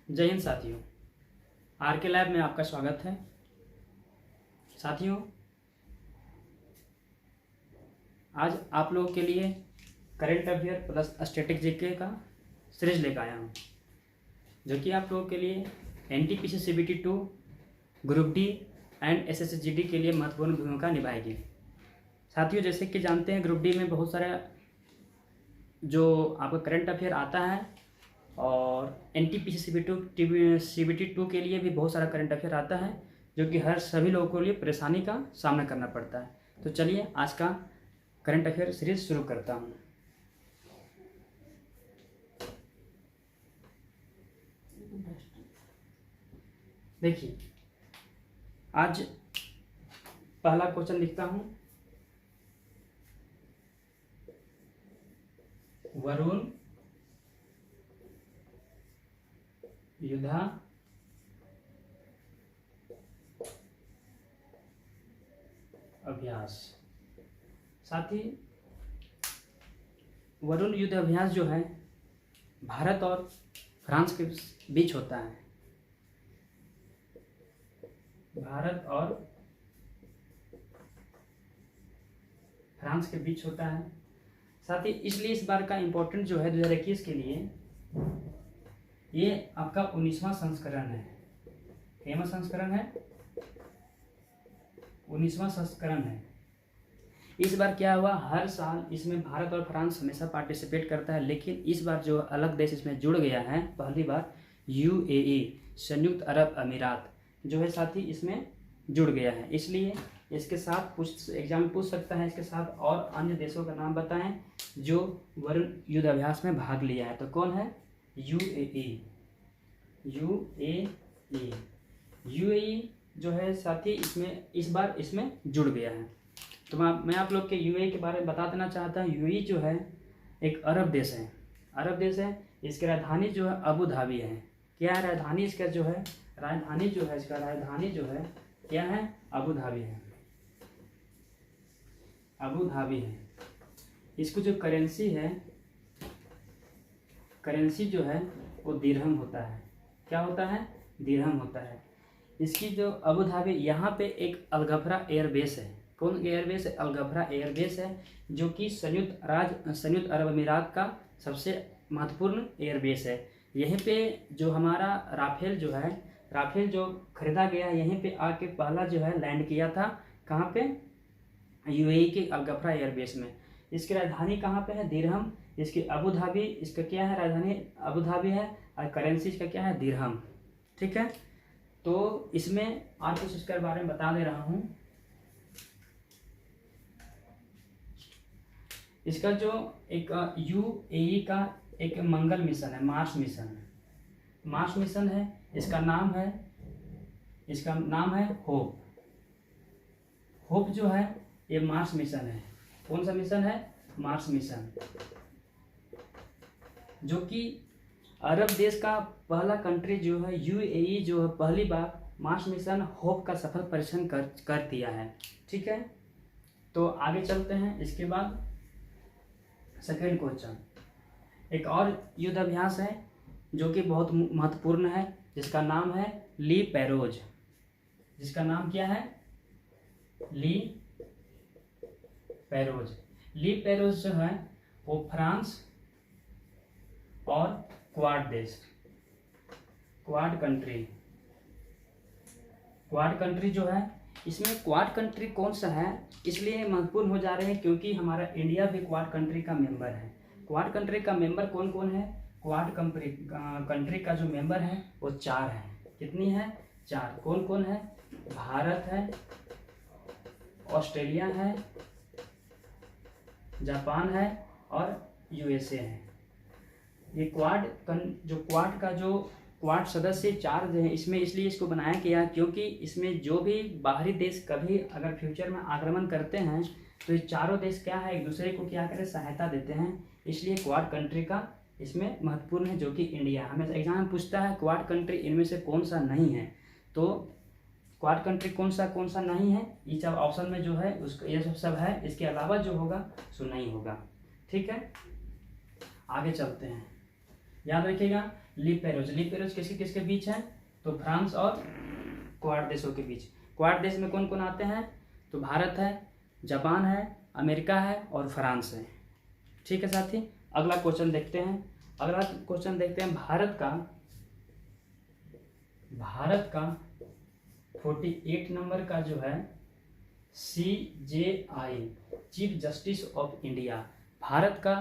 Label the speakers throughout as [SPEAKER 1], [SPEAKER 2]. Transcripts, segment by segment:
[SPEAKER 1] जय हिंद साथियों, आर के लैब में आपका स्वागत है। साथियों, आज आप लोगों के लिए current affair plus static GK का सीरीज लेकर आया हूँ, जो कि आप लोगों के लिए NTPC CBT 2, group D and SSC GD के लिए महत्वपूर्ण भूमिका निभाएगी। साथियों, जैसे कि जानते हैं, ग्रुप डी में बहुत सारा जो आपका करंट अफेयर आता है और एनटीपीसी सीबीटी 2 के लिए भी बहुत सारा करंट अफेयर आता है, जो कि हर सभी लोगों के लिए परेशानी का सामना करना पड़ता है। तो चलिए आज का करंट अफेयर सीरीज शुरू करता हूँ। देखिए, आज पहला क्वेश्चन लिखता हूँ। वरुण युद्धाभ्यास साथी, वरुण युद्ध अभ्यास जो है भारत और फ्रांस के बीच होता है। भारत और फ्रांस के बीच होता है साथी। इसलिए इस बार का इम्पोर्टेंट जो है 2021 के लिए ये आपका 19वां संस्करण है। कितवां संस्करण है? 19वां संस्करण है। इस बार क्या हुआ, हर साल इसमें भारत और फ्रांस हमेशा पार्टिसिपेट करता है, लेकिन इस बार जो अलग देश इसमें जुड़ गया है, पहली बार यूएई संयुक्त अरब अमीरात जो है साथी इसमें जुड़ गया है। इसलिए इसके साथ एग्जाम पूछ सकता है, इसके साथ और अन्य देशों का नाम बताएं जो वरुण युद्ध अभ्यास में भाग लिया है। तो कौन है? यूएई जो है साथी इसमें इस बार इसमें जुड़ गया है। तो मैं आप लोग के यूएई के बारे में बता देना चाहता हूँ। यूएई जो है एक अरब देश है, इसकी राजधानी जो है अबू धाबी है। क्या है राजधानी इसका? जो है राजधानी जो है इसका राजधानी जो है क्या है? अबू धाबी है। अबू धाबी है। इसको जो करेंसी है, करेंसी जो है वो दिरहम होता है। क्या होता है? दिरहम होता है। इसकी जो अबू धाबी, यहाँ पे एक अलगफ्रा एयरबेस है। कौन एयरबेस है? अलगफ्रा एयरबेस है, जो कि संयुक्त अरब अमीरात का सबसे महत्वपूर्ण एयरबेस है। यहीं पे जो हमारा राफेल जो खरीदा गया है, यहीं पे आके पहला जो है लैंड किया था। कहाँ पे? यूएई के अलगफ्रा एयरबेस में। इसकी राजधानी कहाँ पे है? दिरहम। इसकी अबू धाबी, इसका क्या है? राजधानी अबू धाबी है और करेंसी इसका क्या है? दिरहम। ठीक है, तो इसमें आप कुछ इसके बारे में बता दे रहा हूँ। इसका जो एक यूएई का एक मंगल मिशन है, मार्स मिशन है। इसका नाम है होप जो है ये मार्स मिशन है। कौन सा मिशन है? मार्स मिशन, जो कि अरब देश का पहला कंट्री जो है यूएई जो है पहली बार मार्स मिशन होप का सफल परीक्षण कर दिया है। ठीक है, तो आगे चलते हैं। इसके बाद सेकेंड क्वेश्चन, एक और युद्ध अभ्यास है जो कि बहुत महत्वपूर्ण है, जिसका नाम है ली पैरोज। जिसका नाम क्या है? ली पैरोज जो है वो फ्रांस और क्वाड कंट्री जो है, इसमें क्वाड कंट्री कौन सा है इसलिए महत्वपूर्ण हो जा रहे हैं, क्योंकि हमारा इंडिया भी क्वाड कंट्री का मेंबर है। क्वाड कंट्री का मेंबर कौन कौन है? क्वाड कंट्री का जो मेंबर है वो 4 है। कितनी है? 4। कौन कौन है? भारत है, ऑस्ट्रेलिया है, जापान है और यूएसए है। ये क्वाड सदस्य 4 जो है इसमें, इसलिए इसको बनाया गया क्योंकि इसमें जो भी बाहरी देश कभी अगर फ्यूचर में आक्रमण करते हैं तो ये चारों देश क्या है, एक दूसरे को क्या करें, सहायता देते हैं। इसलिए क्वाड कंट्री का इसमें महत्वपूर्ण है, जो कि इंडिया। हमें एग्जाम में पूछता है क्वाड कंट्री इनमें से कौन सा नहीं है, तो क्वाड कंट्री कौन सा नहीं है, ये सब ऑप्शन में जो है उसको ये सब है। इसके अलावा जो होगा सो नहीं होगा। ठीक है, आगे चलते हैं। याद रखिएगा ली पेरोज किसके किसके बीच है? तो फ्रांस और क्वाड देशों के बीच। क्वाड देश में कौन कौन आते हैं? तो भारत है, जापान है, अमेरिका है और फ्रांस है। ठीक है साथी, अगला क्वेश्चन देखते हैं। अगला क्वेश्चन देखते हैं, भारत का 48 नंबर का जो है CJI chief justice of India, Bharat का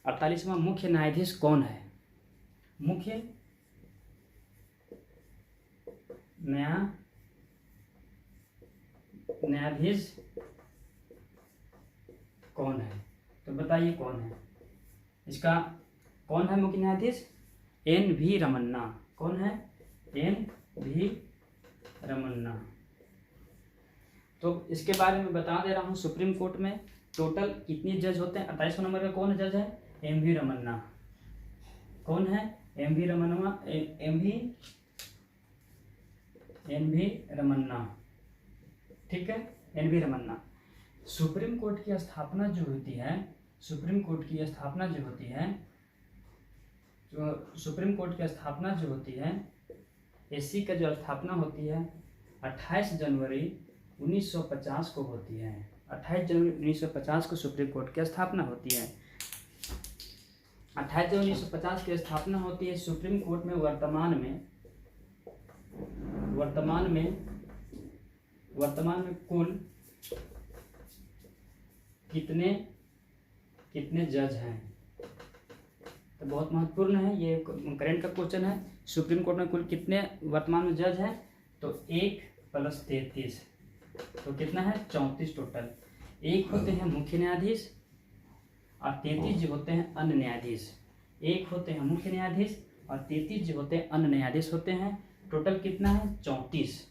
[SPEAKER 1] 48वां मुख्य न्यायाधीश कौन है? मुख्य न्यायाधीश कौन है? तो बताइए कौन है इसका? कौन है मुख्य न्यायाधीश? NV रमन्ना। कौन है? NV रमन्ना। तो इसके बारे में बता दे रहा हूँ, सुप्रीम कोर्ट में टोटल कितने जज होते हैं? 28 नंबर का कौन जज है? NV रमन्ना। कौन है? NV रमन्ना। ठीक है, NV रमन्ना। सुप्रीम कोर्ट की स्थापना जो होती है, सुप्रीम कोर्ट की स्थापना जो होती है, एससी का जो स्थापना होती है 28 जनवरी 1950 को होती है। 28 जनवरी 1950 को सुप्रीम कोर्ट की स्थापना होती है। 28 जनवरी 1950 की स्थापना होती है। सुप्रीम कोर्ट में वर्तमान में कुल कितने जज हैं? तो बहुत महत्वपूर्ण है, ये करंट का क्वेश्चन है। सुप्रीम कोर्ट में कुल कितने वर्तमान में जज हैं? तो 1 + 33, तो कितना है? 34 टोटल। 1 होते हैं मुख्य न्यायाधीश और 33 जो होते हैं अन्य न्यायाधीश। 1 होते हैं मुख्य न्यायाधीश और 33 जो होते हैं अन्य न्यायाधीश होते हैं। टोटल कितना है? 34।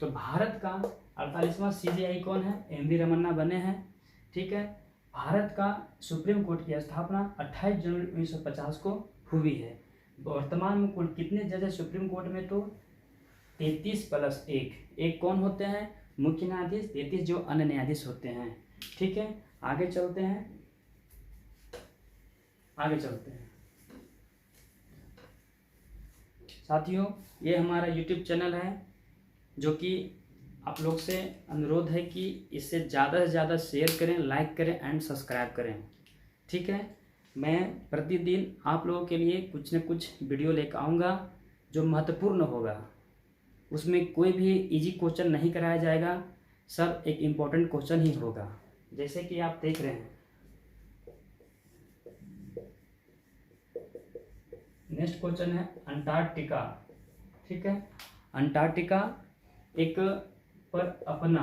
[SPEAKER 1] तो भारत का 48वां CJI कौन है? NV रमन्ना बने हैं। ठीक है, भारत का सुप्रीम कोर्ट की स्थापना 28 जनवरी 1950 को हुई है। वर्तमान में कुल कितने जज है सुप्रीम कोर्ट में? तो 33 + 1। 1 कौन होते हैं? मुख्य न्यायाधीश, 33 जो अन्य न्यायाधीश होते हैं। ठीक है, आगे चलते हैं। साथियों, ये हमारा YouTube चैनल है, जो कि आप लोग से अनुरोध है कि इसे ज़्यादा से ज़्यादा शेयर करें, लाइक करें एंड सब्सक्राइब करें। ठीक है, मैं प्रतिदिन आप लोगों के लिए कुछ न कुछ वीडियो लेकर आऊँगा जो महत्वपूर्ण होगा। उसमें कोई भी इजी क्वेश्चन नहीं कराया जाएगा, सब एक इम्पोर्टेंट क्वेश्चन ही होगा। जैसे कि आप देख रहे हैं, नेक्स्ट क्वेश्चन है अंटार्कटिका। ठीक है, अंटार्कटिका एक पर अपना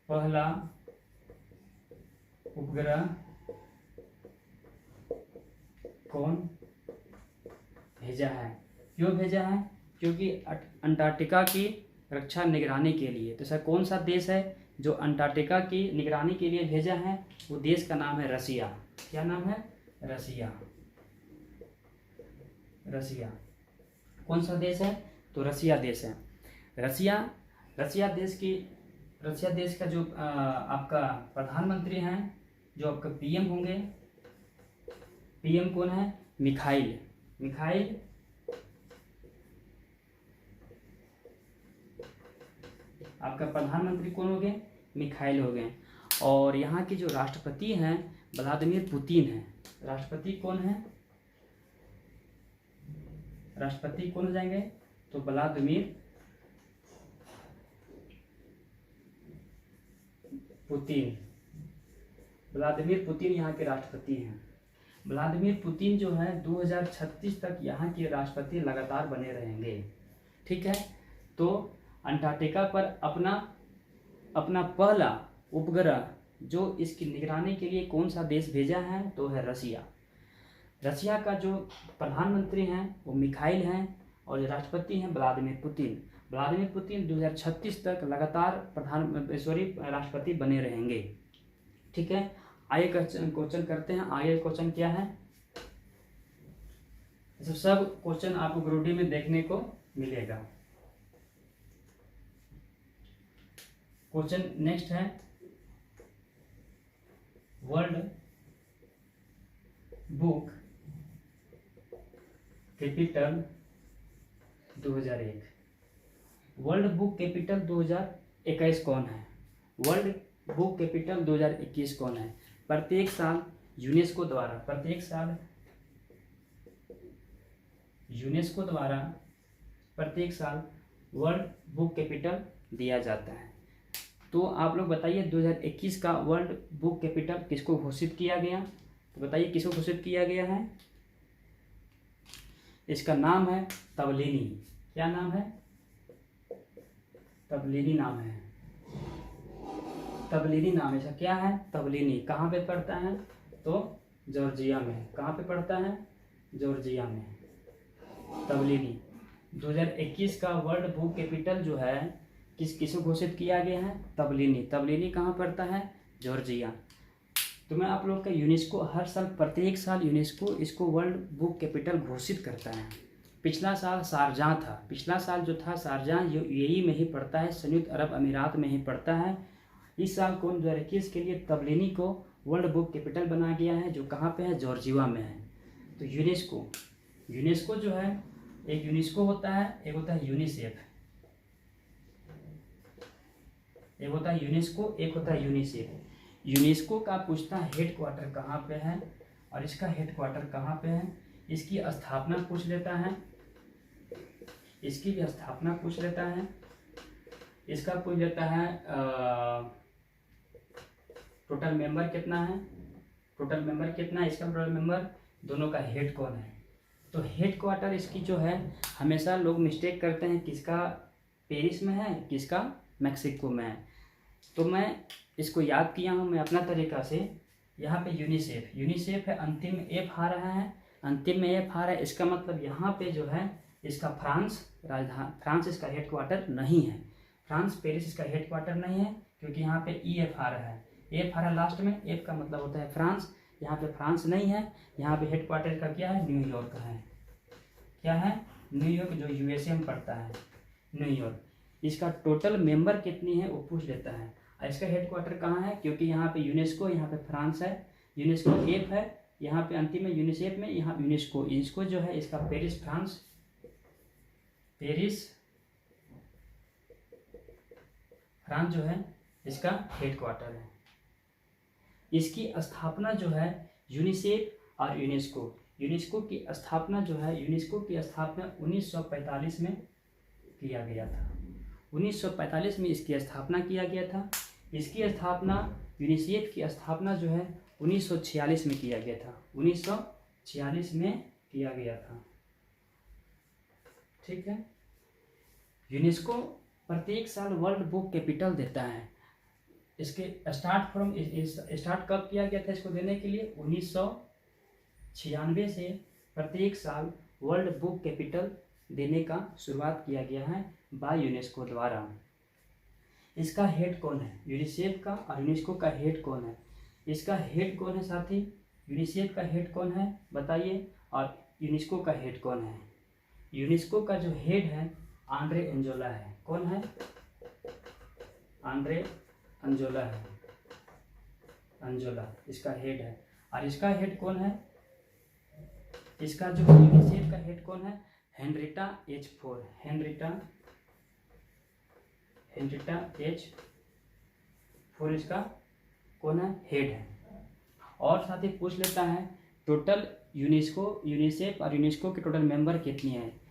[SPEAKER 1] पहला उपग्रह कौन भेजा है? क्यों भेजा है? क्योंकि अंटार्कटिका की रक्षा निगरानी के लिए। तो सर कौन सा देश है जो अंटार्कटिका की निगरानी के लिए भेजा है? वो देश का नाम है रसिया। क्या नाम है? रसिया। कौन सा देश है? तो रसिया देश है। रसिया देश का जो आपका प्रधानमंत्री हैं, जो आपका PM होंगे, PM कौन है? मिखाइल। आपका प्रधानमंत्री कौन हो गए? मिखाइल हो गए। और यहाँ के जो राष्ट्रपति हैं व्लादिमीर पुतिन हैं। राष्ट्रपति कौन है? राष्ट्रपति कौन हो जाएंगे? तो व्लादिमीर पुतिन यहाँ के राष्ट्रपति हैं। व्लादिमीर पुतिन जो है 2036 तक यहाँ के राष्ट्रपति लगातार बने रहेंगे। ठीक है, तो अंटार्कटिका पर अपना पहला उपग्रह जो इसकी निगरानी के लिए कौन सा देश भेजा है? तो है रसिया का जो प्रधानमंत्री हैं वो मिखाइल हैं और जो राष्ट्रपति हैं व्लादिमीर पुतिन 2036 तक लगातार राष्ट्रपति बने रहेंगे। ठीक है, आगे क्वेश्चन करते हैं। आगे क्वेश्चन क्या है? सब क्वेश्चन आपको ग्रुप डी में देखने को मिलेगा। क्वेश्चन नेक्स्ट है, world book capital 2001। World book capital 2021 कौन है? वर्ल्ड बुक कैपिटल 2021 कौन है? प्रत्येक साल यूनेस्को द्वारा प्रत्येक साल वर्ल्ड बुक कैपिटल दिया जाता है। तो आप लोग बताइए 2021 का वर्ल्ड बुक कैपिटल किसको घोषित किया गया? तो बताइए किसको घोषित किया गया है? इसका नाम है तबलीनी। क्या नाम है? तबलीनी नाम है। तबलीनी नाम है। क्या है? तबलीनी। कहाँ पे पड़ता है? तो जॉर्जिया में। कहाँ पे पड़ता है? जॉर्जिया में। तबलीनी 2021 का वर्ल्ड बुक कैपिटल जो है किसको घोषित किया गया है? तबलीनी। तबलीनी कहाँ पड़ता है? जॉर्जिया। तो मैं आप लोग का यूनेस्को हर साल प्रत्येक साल यूनेस्को इसको वर्ल्ड बुक कैपिटल घोषित करता है। पिछला साल शारजाह था। पिछला साल जो था शारजाह यूएई में ही पड़ता है, संयुक्त अरब अमीरात में ही पड़ता है। इस साल कौन 2021 के लिए तबलीनी को वर्ल्ड बुक कैपिटल बनाया गया है, जो कहाँ पे है? जॉर्जिया में है। तो यूनेस्को जो है, एक यूनेस्को होता है, एक होता है यूनिसेफ। एक होता है यूनेस्को, एक होता है यूनिसेफ। यूनेस्को का पूछता है हेड क्वार्टर कहाँ पे है और इसका हेड क्वार्टर कहाँ पे है। इसकी स्थापना पूछ लेता है, इसकी भी स्थापना पूछ लेता है, इसका पूछ लेता है टोटल मेंबर कितना है, टोटल मेंबर कितना है, इसका टोटल मेंबर, दोनों का हेड कौन है। तो हेड क्वार्टर इसकी जो है, हमेशा लोग मिस्टेक करते हैं किसका पेरिस में है, किसका मैक्सिको में है। तो मैं इसको याद किया हूँ मैं अपना तरीका से। यहाँ पे यूनिसेफ है, अंतिम में एफ आ रहा है, अंतिम में एफ आ रहा है। इसका मतलब यहाँ पे जो है इसका फ्रांस इसका हेड क्वार्टर नहीं है। फ्रांस पेरिस इसका हेड क्वार्टर नहीं है, क्योंकि यहाँ पे ई एफ आ रहा है, एफ आ रहा है लास्ट में, एफ का मतलब होता है फ्रांस। यहाँ पे फ्रांस नहीं है, यहाँ पे हेड क्वार्टर का क्या है? न्यूयॉर्क है। क्या है? न्यूयॉर्क, जो यूएसए में पड़ता है, न्यूयॉर्क। इसका टोटल मेंबर कितनी है वो पूछ लेता है। और इसका हेड क्वार्टर कहाँ है? क्योंकि यहाँ पे यूनेस्को, यहाँ पे फ्रांस है, यूनेस्को एफ है, यहाँ पे अंतिम में यूनिसेफ में, यहाँ यूनेस्को जो है इसका पेरिस, फ्रांस जो है इसका हेड क्वार्टर है। इसकी स्थापना जो है यूनिसेफ और यूनेस्को की स्थापना जो है, यूनेस्को की स्थापना 1945 में किया गया था। 1945 में इसकी स्थापना किया गया था। इसकी स्थापना, यूनिसेफ की स्थापना जो है 1946 में किया गया था। 1946 में किया गया था। ठीक है। यूनेस्को प्रत्येक साल वर्ल्ड बुक कैपिटल देता है। इसके स्टार्ट कब किया गया था इसको देने के लिए? 1996 से प्रत्येक साल वर्ल्ड बुक कैपिटल देने का शुरुआत किया गया है बाय यूनेस्को द्वारा। इसका हेड कौन है? यूनिसेफ का और यूनेस्को का हेड कौन है? इसका हेड कौन है साथी? यूनिसेफ का हेड कौन है बताइए, और यूनेस्को का हेड कौन है? यूनेस्को का जो हेड है आंद्रे अंजोला है। कौन है? आंद्रे अंजोला है। अंजोला इसका हेड है। और इसका हेड कौन है? इसका जो यूनिसेफ का हेड कौन है? Henrietta H4। हेनरिटा H4 इसका कौन है? हेड है। और साथ ही पूछ लेता है टोटल यूनिसेफ और यूनेस्को के टोटल मेंबर कितनी है।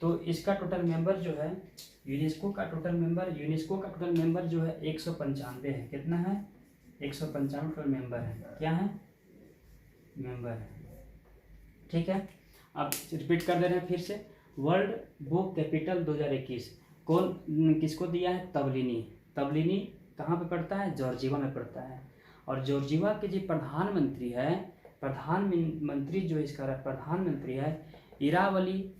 [SPEAKER 1] तो इसका टोटल मेंबर जो है, यूनेस्को का टोटल मेंबर जो है 195 है। कितना है? 195 टोटल मेंबर है। क्या है? मेंबर है। ठीक है। अब रिपीट कर दे रहे हैं फिर से। वर्ल्ड बुक कैपिटल 2021 कौन किसको दिया है? तबलीनी कहाँ पे पड़ता है? जॉर्जिया में पड़ता है। और जॉर्जिया के जो प्रधानमंत्री है, प्रधानमंत्री जो इसका प्रधानमंत्री है इरावली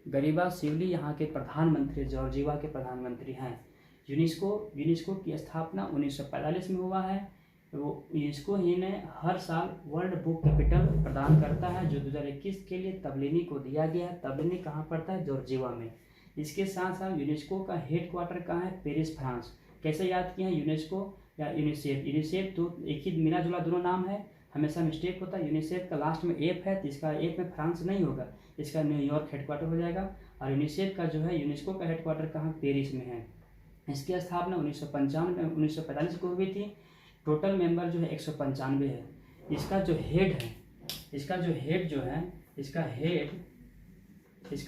[SPEAKER 1] गरीबाशिवली यहाँ के प्रधानमंत्री, जॉर्जिया के प्रधानमंत्री हैं। यूनेस्को की स्थापना 1945 में हुआ है। वो यूनेस्को ही ने हर साल वर्ल्ड बुक कैपिटल प्रदान करता है, जो 2021 के लिए तबलीनी को दिया गया है। तबलीनी कहाँ पड़ता है? जॉर्जिया में। इसके साथ साथ यूनेस्को का हेड क्वार्टर कहाँ है? Paris, France. कैसे याद किए हैं? यूनेस्को या यूनिसेफ। यूनिसेफ तो एक ही मिला जुला दोनों नाम है, हमेशा मिस्टेक होता है। यूनिसेफ का लास्ट में एफ है तो इसका एफ में फ्रांस नहीं होगा, इसका न्यूयॉर्क हेडक्वार्टर हो जाएगा। और यूनिसेफ का जो है यूनेस्को का हेडक्वार्टर कहाँ, पेरिस में है। इसकी स्थापना 1945 को हुई थी। टोटल मेंबर जो है 195 है। इसका जो हेड है, इसका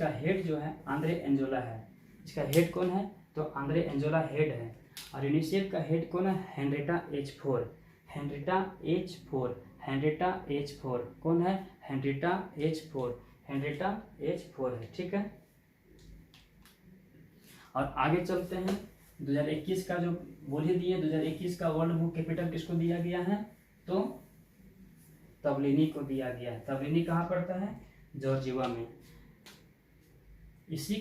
[SPEAKER 1] हेड जो है आंद्रे एंजोला है। इसका हेड कौन है, तो आंद्रे एंजोला हेड है। और यूनिसेफ का हेड कौन है, हेनरिटा एच फोर कौन है, हेनरिटा एच फोर है। ठीक है, और आगे चलते हैं। 2021 का जो बोल ही दिए, 2021 का वर्ल्ड बुक कैपिटल किसको दिया गया है, तो तबलिनी को दिया गया है। तबलिनी कहाँ पड़ता है, जॉर्जिया में। इसी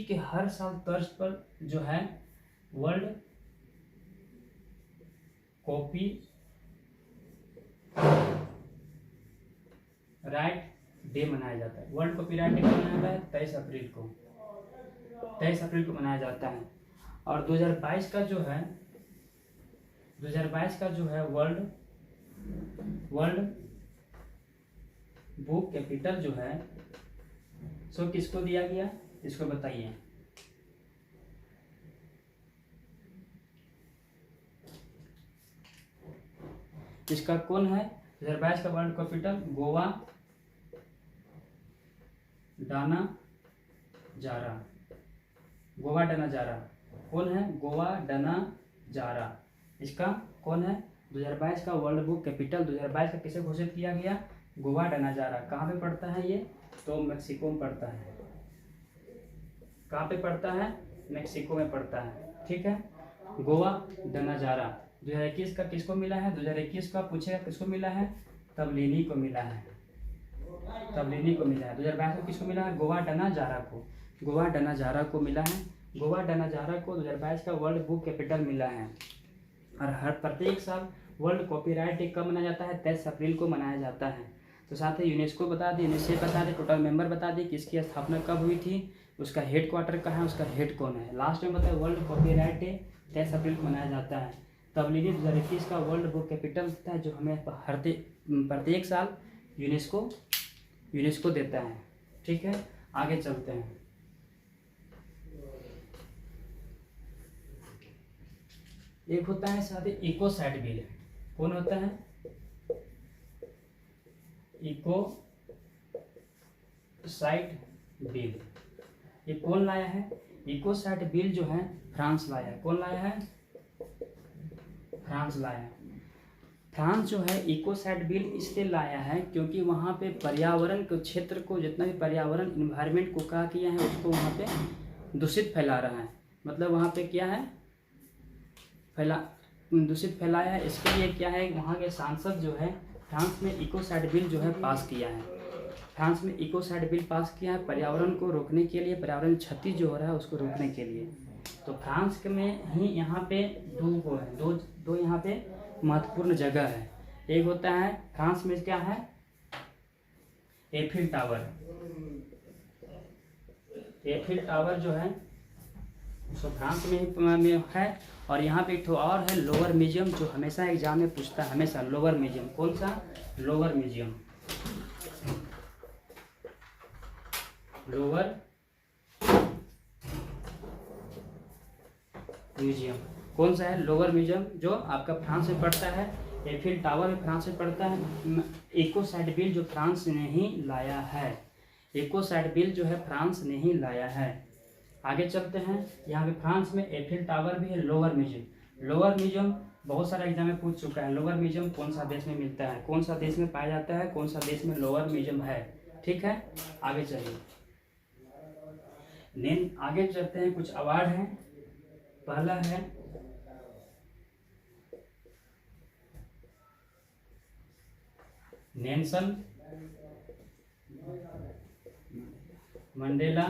[SPEAKER 1] के हर साल तर्ज पर जो है वर्ल्ड कॉपी राइट डे मनाया जाता है। वर्ल्ड कॉपीराइट डे मनाया जाता है 23 अप्रैल को मनाया जाता है। और 2022 का जो है वर्ल्ड बुक कैपिटल जो है सो किसको दिया गया, इसको बताइए। इसका कौन है 2022 का वर्ल्ड कैपिटल, गोवा डाना जारा। कौन है, गोवा डाना जारा। इसका कौन है 2022 का वर्ल्ड बुक कैपिटल 2022 का किसे घोषित किया गया, गोवा डाना जारा। कहाँ पे पड़ता है ये, तो मेक्सिको में पड़ता है। कहाँ पे पड़ता है, मेक्सिको में पड़ता है। ठीक है, गोवा डनाजारा 2021 का किसको मिला है, 2021 का पूछेगा किसको मिला है, तबलिनी को मिला है। 2022 को किसको मिला है, गोवा डनाजारा को मिला है। गोवा डनाजारा को 2022 का वर्ल्ड बुक कैपिटल मिला है। और हर प्रत्येक साल वर्ल्ड कॉपीराइट डे कब मनाया जाता है, 23 अप्रैल को मनाया जाता है। तो साथ ही यूनेस्को बता दी, यूनिसेफ बता दी, टोटल मेंबर बता दी कि इसकी स्थापना कब हुई थी, उसका हेड क्वार्टर कहाँ है, उसका हेड कौन है। लास्ट में बताया वर्ल्ड कॉपीराइट डे 23 अप्रैल को मनाया जाता है। तबलीगी 2021 का वर्ल्ड बुक कैपिटल होता है, जो हमें प्रत्येक साल यूनेस्को देता है। ठीक है, आगे चलते हैं। एक होता है साथ ही इकोसाइट बिल। कौन होता है, इकोसाइट बिल। ये कौन लाया है, इकोसाइट बिल जो है फ्रांस लाया है। कौन लाया है, फ्रांस लाया है। फ्रांस जो है इकोसाइट बिल इसलिए लाया है क्योंकि वहाँ पे पर्यावरण के क्षेत्र को, जितना भी पर्यावरण इन्वायरमेंट को क्या किया है, उसको वहाँ पे दूषित फैला रहा है। मतलब वहाँ पे क्या है, दूषित फैलाया है। इसके लिए क्या है, वहाँ के सांसद जो है फ्रांस में इकोसाइट बिल जो है पास किया है। फ्रांस में इकोसाइट बिल पास किया है पर्यावरण को रोकने के लिए, पर्यावरण क्षति जो हो रहा है उसको रोकने के लिए। तो फ्रांस में ही यहाँ पे दो यहाँ पे महत्वपूर्ण जगह है। एक होता है फ्रांस में क्या है, एफिल टावर जो है सो फ्रांस में है। और यहाँ पे एक और है लोअर म्यूजियम, जो हमेशा एग्जाम में पूछता है, हमेशा लोअर म्यूजियम। कौन सा, लोअर म्यूजियम। कौन सा है, लोअर म्यूजियम, जो आपका फ्रांस में पड़ता है। एफिल टावर में फ्रांस में पड़ता है। इकोसाइट बिल जो फ्रांस ने ही लाया है, इकोसाइट बिल जो है फ्रांस ने ही लाया है। आगे चलते हैं। यहाँ पे फ्रांस में एफिल टावर भी है। लोअर म्यूजियम बहुत सारा एग्जाम में पूछ चुका है। लोअर म्यूजियम कौन सा देश में मिलता है, कौन सा देश में पाया जाता है, कौन सा देश में लोअर म्यूजियम है। ठीक है, आगे चलिए। आगे चलते हैं, कुछ अवार्ड हैं। पहला है नेल्सन मंडेला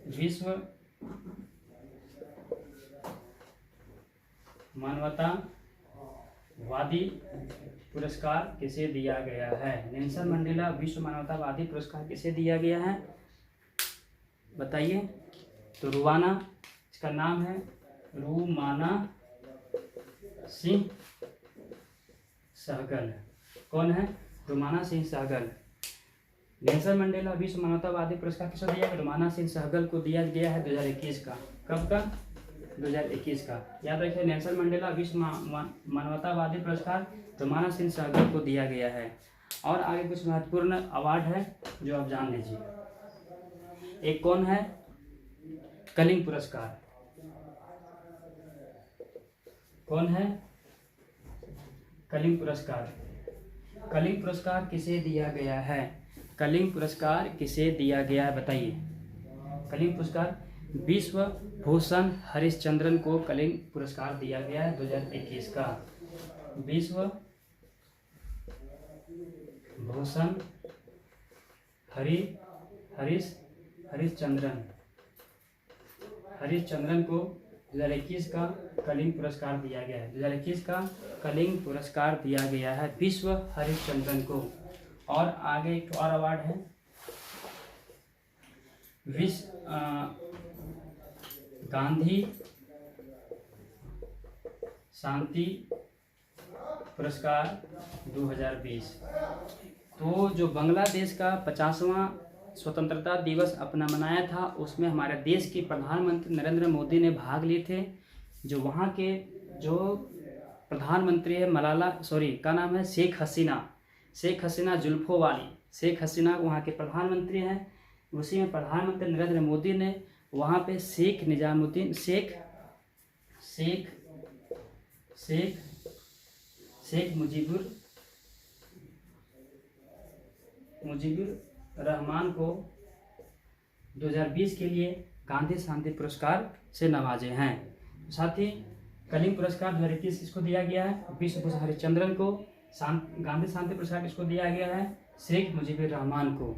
[SPEAKER 1] विश्व मानवतावादी पुरस्कार किसे दिया गया है। नेल्सन मंडेला विश्व मानवतावादी पुरस्कार किसे दिया गया है, बताइए। तो रुवाना, इसका नाम है रूमाना सिंह सहगल। कौन है? रूमाना सिंह सहगल। नेल्सन मंडेला विश्व मानवतावादी पुरस्कार किसको दिया है? रूमाना सिंह सहगल को दिया गया है 2021 का। कब का? 2021 का। याद रखिए, नेल्सन मंडेला विश्व मानवतावादी पुरस्कार रूमाना सिंह सहगल को दिया गया है। और आगे कुछ महत्वपूर्ण अवार्ड है जो आप जान लीजिए। एक कौन है? कलिंग पुरस्कार। कौन है? कलिंग पुरस्कार। कलिंग पुरस्कार किसे दिया गया है? कलिंग पुरस्कार किसे दिया गया है बताइए। कलिंग पुरस्कार विश्व भूषण हरिश्चंद्रन को कलिंग पुरस्कार दिया गया है 2021 का। विश्व भूषण हरिश्चंद्रन को 2021 का कलिंग पुरस्कार दिया गया है। 2021 का कलिंग पुरस्कार दिया गया है विश्व हरिश्चंद्रन को। और आगे एक और अवार्ड है गांधी शांति पुरस्कार 2020। तो जो बांग्लादेश का 50वां स्वतंत्रता दिवस अपना मनाया था, उसमें हमारे देश के प्रधानमंत्री नरेंद्र मोदी ने भाग लिए थे। जो वहाँ के जो प्रधानमंत्री है का नाम है शेख हसीना जुल्फों वाली। शेख हसीना वहाँ के प्रधानमंत्री हैं। उसी में प्रधानमंत्री नरेंद्र मोदी ने वहाँ पे शेख मुजीबुर रहमान को 2020 के लिए गांधी शांति पुरस्कार से नवाजे हैं। साथ ही कलिंग पुरस्कार 2021 किसको दिया गया है? विश्व भूषण हरिश्चंद्रन को। गांधी शांति पुरस्कार किसको दिया गया है? शेख मुजीबुर रहमान को।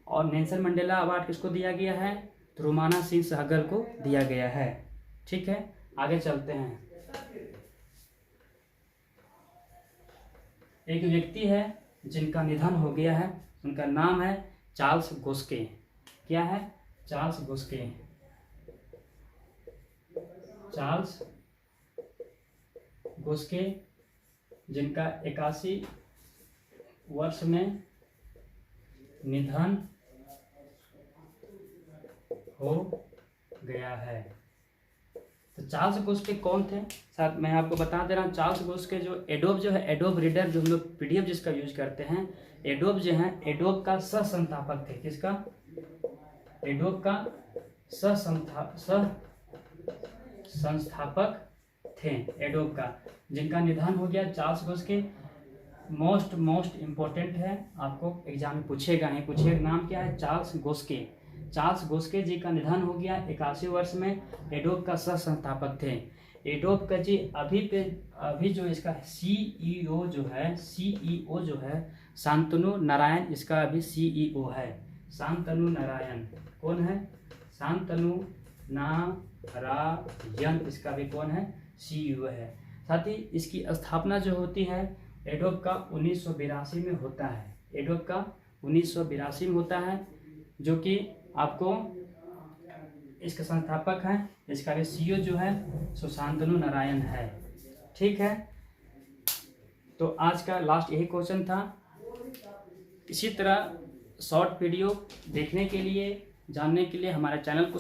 [SPEAKER 1] और नेल्सन मंडेला अवार्ड किसको दिया गया है? तो रूमाना सिंह सहगल को दिया गया है। ठीक है, आगे चलते हैं। एक व्यक्ति है जिनका निधन हो गया है, उनका नाम है चार्ल्स गोस्के। क्या है? चार्ल्स गोस्के, जिनका 81 वर्ष में निधन हो गया है। तो चार्ल्स गोस्के कौन थे? साथ मैं आपको बता दे रहा हूँ, चार्ल्स गोस्के जो एडोब रीडर जो हम लोग PDF जिसका यूज करते हैं, एडोब जो है, एडोब का सह संस्थापक थे। किसका? एडोब का सह संस्थापक थे एडोब का, जिनका निधन हो गया। चार्ल्स गोस्के मोस्ट इम्पोर्टेंट है, आपको एग्जाम में पूछेगा। नाम क्या है? चार्ल्स गोस्के जी का निधन हो गया 81 वर्ष में। एडोब का सह संस्थापक थे। एडोब का जी अभी जो इसका CEO जो है शांतनु नारायण, इसका अभी CEO है शांतनु नारायण। कौन है? शांतनु नारायण, इसका भी कौन है? CEO है। साथ ही इसकी स्थापना जो होती है एडोब का 1982 में होता है। एडोब का 1982 में होता है, जो कि आपको इसका संस्थापक है। इसका भी CEO जो है शांतनु नारायण है। ठीक है, तो आज का लास्ट यही क्वेश्चन था। इसी तरह शॉर्ट वीडियो देखने के लिए, जानने के लिए हमारे चैनल को